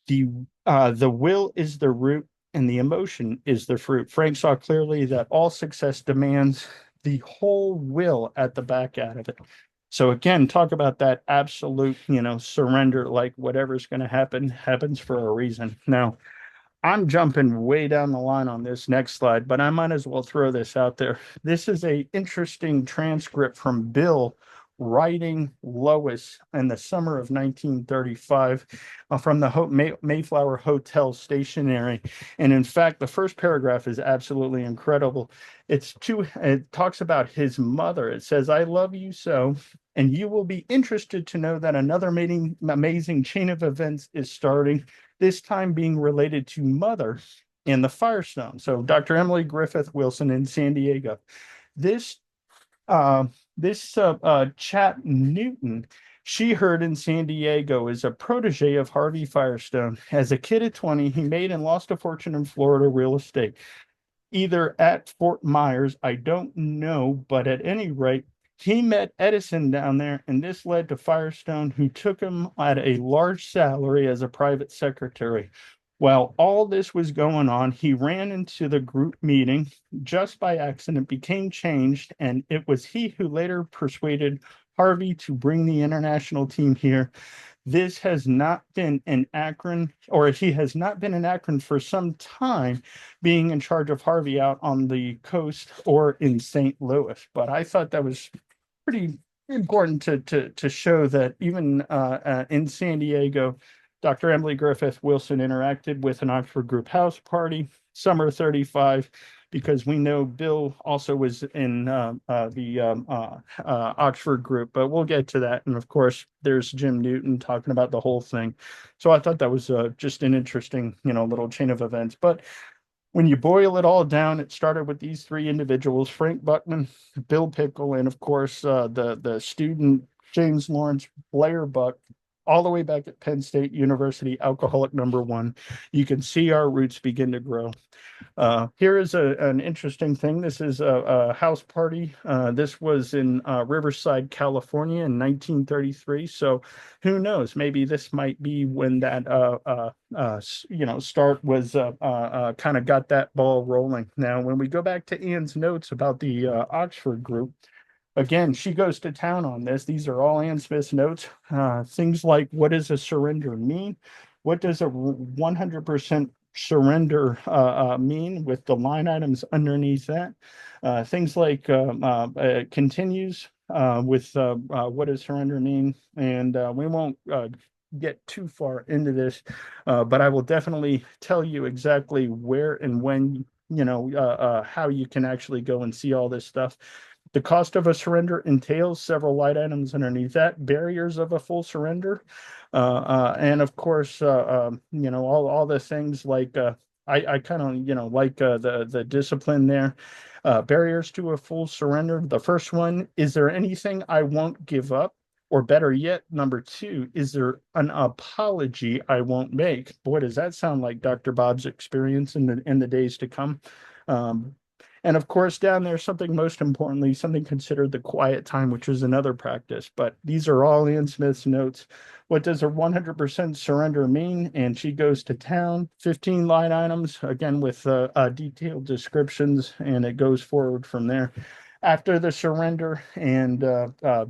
The will is the root and the emotion is the fruit. Frank saw clearly that all success demands the whole will at the back end of it. So again, talk about that absolute, surrender, like whatever's going to happen happens for a reason. Now, I'm jumping way down the line on this next slide, but I might as well throw this out there. This is a interesting transcript from Bill writing Lois in the summer of 1935 from the Mayflower Hotel stationery. And in fact, the first paragraph is absolutely incredible. It talks about his mother. It says, "I love you so, and you will be interested to know that another amazing chain of events is starting, this time being related to mother and the Firestone." So Dr. Emily Griffith Wilson in San Diego. This uh, Chat Newton, she heard in San Diego, is a protege of Harvey Firestone. As a kid at 20, he made and lost a fortune in Florida real estate, either at Fort Myers, I don't know, but at any rate, he met Edison down there, and this led to Firestone, who took him at a large salary as a private secretary. While all this was going on, he ran into the group meeting just by accident, became changed, and it was he who later persuaded Harvey to bring the international team here. This has not been in Akron, or he has not been in Akron for some time, being in charge of Harvey out on the coast or in St. Louis. But I thought that was pretty important to show that even in San Diego, Dr. Emily Griffith Wilson interacted with an Oxford Group house party, summer 35, because we know Bill also was in the Oxford Group, but we'll get to that. And of course, there's Jim Newton talking about the whole thing. So I thought that was just an interesting, little chain of events. But when you boil it all down, it started with these three individuals: Frank Buckman, Bill Pickle, and of course, the student James Lawrence Blair Buck, all the way back at Penn State University, alcoholic number one. You can see our roots begin to grow. Here is an interesting thing. This is a house party. This was in Riverside, California in 1933. So who knows? Maybe this might be when that start was kind of got that ball rolling. Now, when we go back to Ann's notes about the Oxford group, again, she goes to town on this. These are all Ann Smith's notes. Things like, what does a surrender mean? What does a 100% surrender mean, with the line items underneath that? Things like continues with what does surrender mean? And we won't get too far into this, but I will definitely tell you exactly where and when, how you can actually go and see all this stuff. The cost of a surrender entails several light items underneath that: barriers of a full surrender, and of course, all the things like I kind of like the discipline there. Barriers to a full surrender. The first one: is there anything I won't give up? Or better yet, number two: is there an apology I won't make? Boy, does that sound like Dr. Bob's experience in the days to come. Um, and of course, down there, something most importantly, something considered the quiet time, which is another practice. But these are all Ann Smith's notes. What does a 100% surrender mean? And she goes to town, 15 line items, again, with detailed descriptions, and it goes forward from there. After the surrender and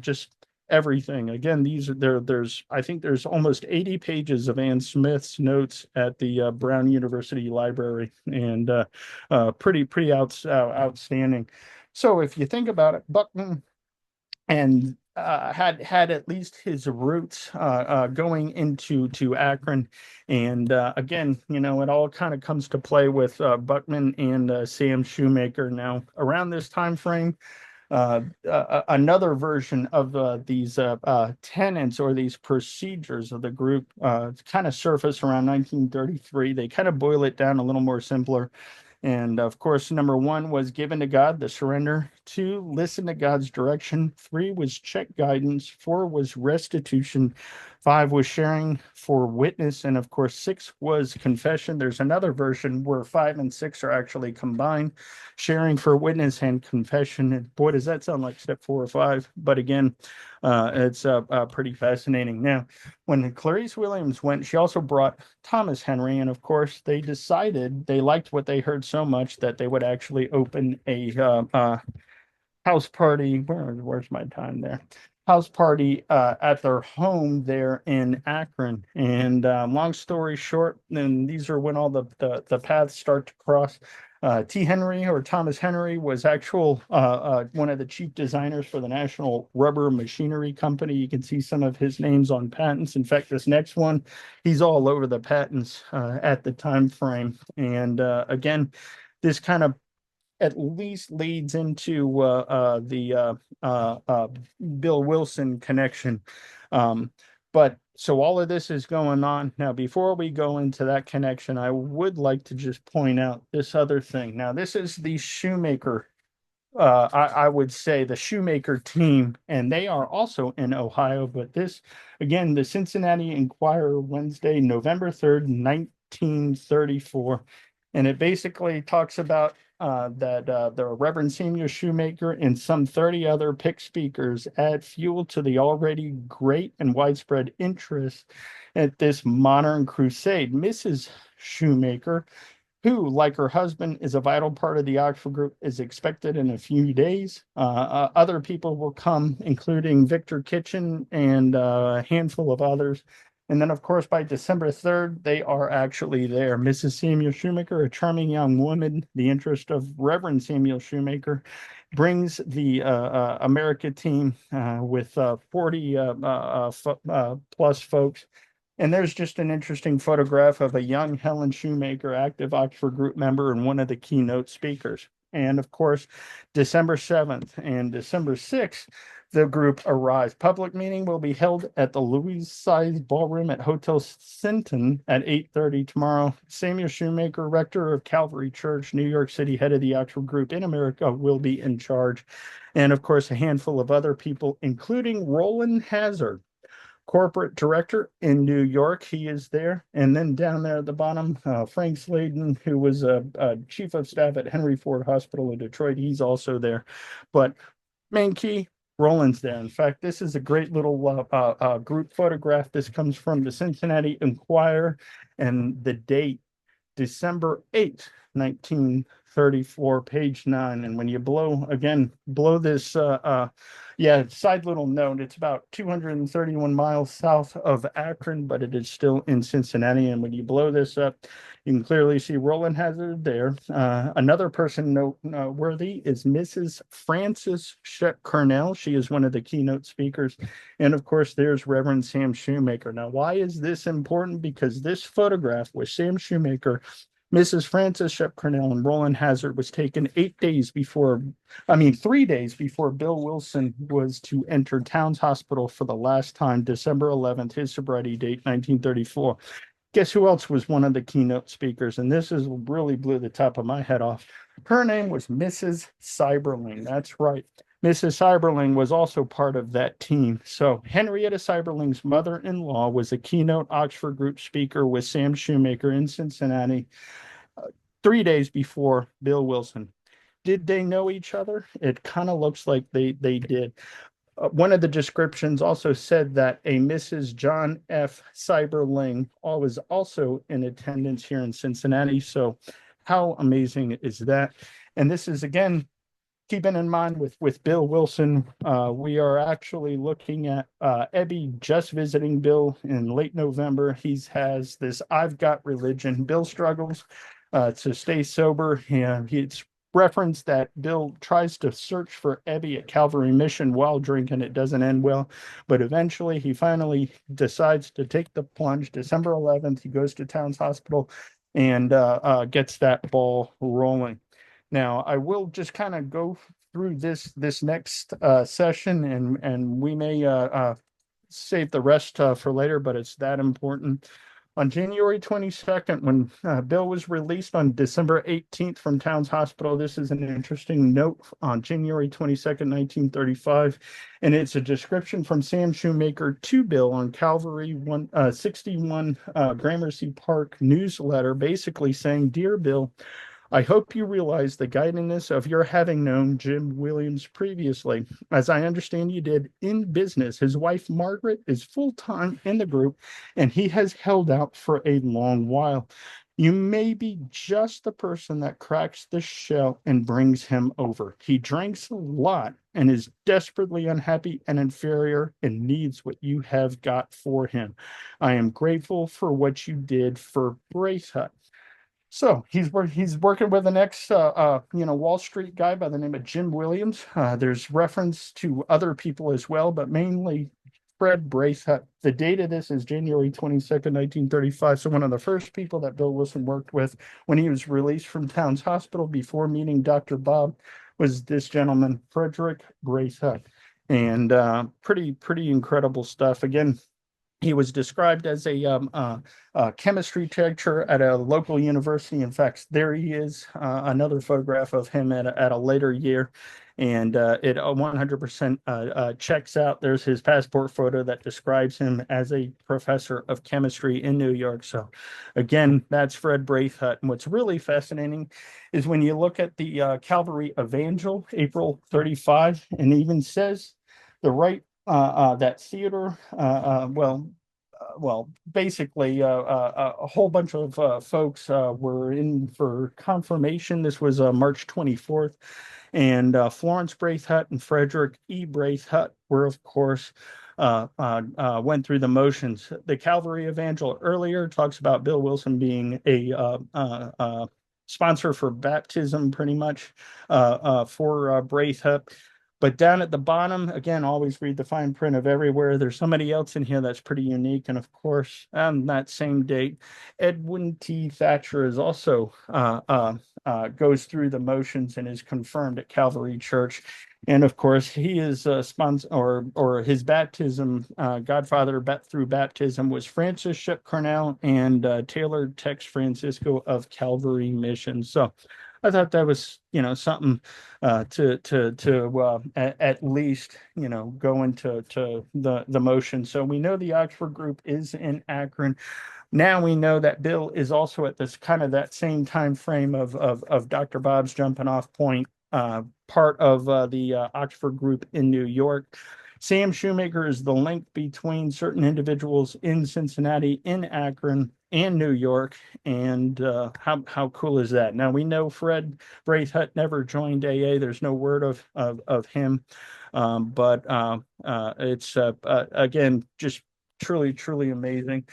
just everything. Again, there's I think there's almost 80 pages of Ann Smith's notes at the Brown University Library, and pretty outstanding. So if you think about it, Buckman and had at least his roots going into Akron, and again, it all kind of comes to play with Buckman and Sam Shoemaker. Now, around this time frame, another version of these tenets or these procedures of the group kind of surface around 1933. They kind of boil it down a little more simpler. And of course, number one was given to God, the surrender. 2, listen to God's direction. 3 was check guidance. 4 was restitution. 5 was sharing for witness. And of course, 6 was confession. There's another version where 5 and 6 are actually combined, sharing for witness and confession. And boy, does that sound like step 4 or 5. But again, it's pretty fascinating. Now, when Clarice Williams went, she also brought Thomas Henry. And of course, they decided they liked what they heard so much that they would actually open a house party. Where's my time there? House party at their home there in Akron. And long story short, and these are when all the paths start to cross. T. Henry, or Thomas Henry, was one of the chief designers for the National Rubber Machinery Company. You can see some of his names on patents. In fact, this next one, he's all over the patents at the time frame. And again, this kind of at least leads into the Bill Wilson connection. But so all of this is going on. Now, before we go into that connection, I would like to just point out this other thing. Now, this is the Shoemaker. I would say the Shoemaker team, and they are also in Ohio. But this, again, the Cincinnati Enquirer, Wednesday, November 3rd, 1934. And it basically talks about that the Reverend Samuel Shoemaker and some 30 other pick speakers add fuel to the already great and widespread interest at this modern crusade. Mrs. Shoemaker, who, like her husband, is a vital part of the Oxford group, is expected in a few days. Other people will come, including Victor Kitchen and a handful of others. And then, of course, by December 3rd, they are actually there. Mrs. Samuel Shoemaker, a charming young woman, the interest of Reverend Samuel Shoemaker, brings the America team with 40 plus folks. And there's just an interesting photograph of a young Helen Shoemaker, active Oxford group member and one of the keynote speakers. And of course, December 7th and December 6th, the group arrives. Public meeting will be held at the Louis Size Ballroom at Hotel Sinton at 8:30 tomorrow. Samuel Shoemaker, rector of Calvary Church, New York City, head of the Oxford group in America, will be in charge. And of course, a handful of other people, including Roland Hazard, corporate director in New York. He is there. And then down there at the bottom, Frank Sladen, who was a chief of staff at Henry Ford Hospital in Detroit. He's also there. But main key, Roland's there. In fact, this is a great little group photograph. This comes from the Cincinnati Enquirer, and the date, December 8th, 1934, page 9. And when you blow this, side little note, it's about 231 miles south of Akron, but it is still in Cincinnati. And when you blow this up, you can clearly see Roland Hazard there. Another person noteworthy is Mrs. Frances Shep Cornell. She is one of the keynote speakers. And of course, there's Reverend Sam Shoemaker. Now, why is this important? Because this photograph with Sam Shoemaker, Mrs. Frances Shep Cornell, and Roland Hazard was taken 3 days before Bill Wilson was to enter Towns Hospital for the last time, December 11th, his sobriety date, 1934. Guess who else was one of the keynote speakers? And this is really blew the top of my head off. Her name was Mrs. Seiberling. That's right. Mrs. Seiberling was also part of that team. So Henrietta Seiberling's mother-in-law was a keynote Oxford group speaker with Sam Shoemaker in Cincinnati 3 days before Bill Wilson. Did they know each other? It kind of looks like they did. One of the descriptions also said that a Mrs. John F. Seiberling was also in attendance here in Cincinnati. So how amazing is that? And this is, again, keeping in mind with Bill Wilson, we are actually looking at Ebby just visiting Bill in late November. He has this I've Got Religion. Bill struggles to stay sober. It's referenced that Bill tries to search for Ebby at Calvary Mission while drinking. It doesn't end well, but eventually he finally decides to take the plunge. December 11th, he goes to Towns Hospital and gets that ball rolling. Now, I will just kind of go through this next session, and we may save the rest for later, but it's that important. On January 22nd, when Bill was released on December 18th from Towns Hospital, this is an interesting note on January 22nd, 1935, and it's a description from Sam Shoemaker to Bill on Calvary 61 Gramercy Park newsletter, basically saying, "Dear Bill, I hope you realize the guidiness of your having known Jim Williams previously. As I understand you did in business, his wife Margaret is full-time in the group, and he has held out for a long while. You may be just the person that cracks the shell and brings him over. He drinks a lot and is desperately unhappy and inferior and needs what you have got for him. I am grateful for what you did for Braithut." So he's working with an ex Wall Street guy by the name of Jim Williams. There's reference to other people as well, but mainly Fred Braithut. The date of this is January 22nd, 1935. So one of the first people that Bill Wilson worked with when he was released from Towns Hospital before meeting Dr. Bob was this gentleman, Frederick Braithut. And pretty incredible stuff. Again, he was described as a chemistry teacher at a local university. In fact, there he is, another photograph of him at a later year. And it 100% checks out. There's his passport photo that describes him as a professor of chemistry in New York. So, again, that's Fred Braithut. And what's really fascinating is when you look at the Calvary Evangel, April 35, and even says the right that Theodore, basically, a whole bunch of folks were in for confirmation. This was March 24th, and Florence Braithut and Frederick E. Braithut were, of course, went through the motions. The Calvary Evangel earlier talks about Bill Wilson being a sponsor for baptism, pretty much, for Braithut. But down at the bottom, again, always read the fine print of everywhere. There's somebody else in here that's pretty unique. And of course, on that same date, Edwin T. Thatcher is also goes through the motions and is confirmed at Calvary Church. And of course, he is sponsor or his baptism, godfather through baptism was Francis Shep Cornell and Taylor Tex Francisco of Calvary Mission. So I thought that was, something to at least, go into the motion. So we know the Oxford group is in Akron. Now we know that Bill is also at this kind of that same time frame of Dr. Bob's jumping off point, part of the Oxford group in New York. Sam Shoemaker is the link between certain individuals in Cincinnati, in Akron, and New York. And how cool is that? Now we know Fred Braithut never joined AA. There's no word of him, but it's again just truly amazing.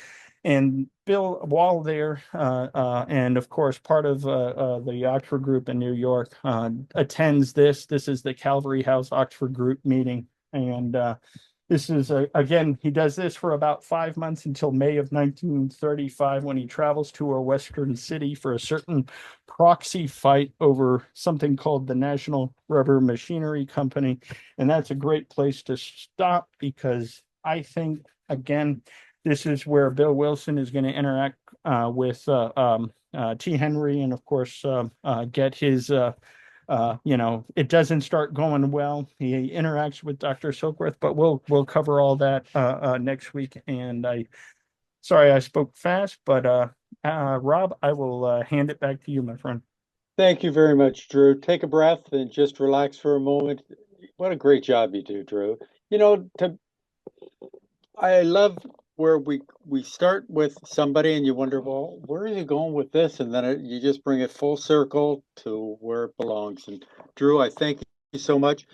And Bill, while there, and of course, part of the Oxford group in New York, attends this. This is the Calvary House Oxford group meeting. And this is, again, he does this for about 5 months until May of 1935 when he travels to a Western city for a certain proxy fight over something called the National Rubber Machinery Company. And that's a great place to stop because I think, again, this is where Bill Wilson is going to interact with T. Henry and, of course, get his it doesn't start going well. He interacts with Dr. Silkworth, but we'll cover all that next week. And sorry I spoke fast, but Rob, I will hand it back to you, my friend. Thank you very much, Drew. Take a breath and just relax for a moment. What a great job you do, Drew. I love where we start with somebody and you wonder, well, where are you going with this? And then you just bring it full circle to where it belongs. And Drew, I thank you so much.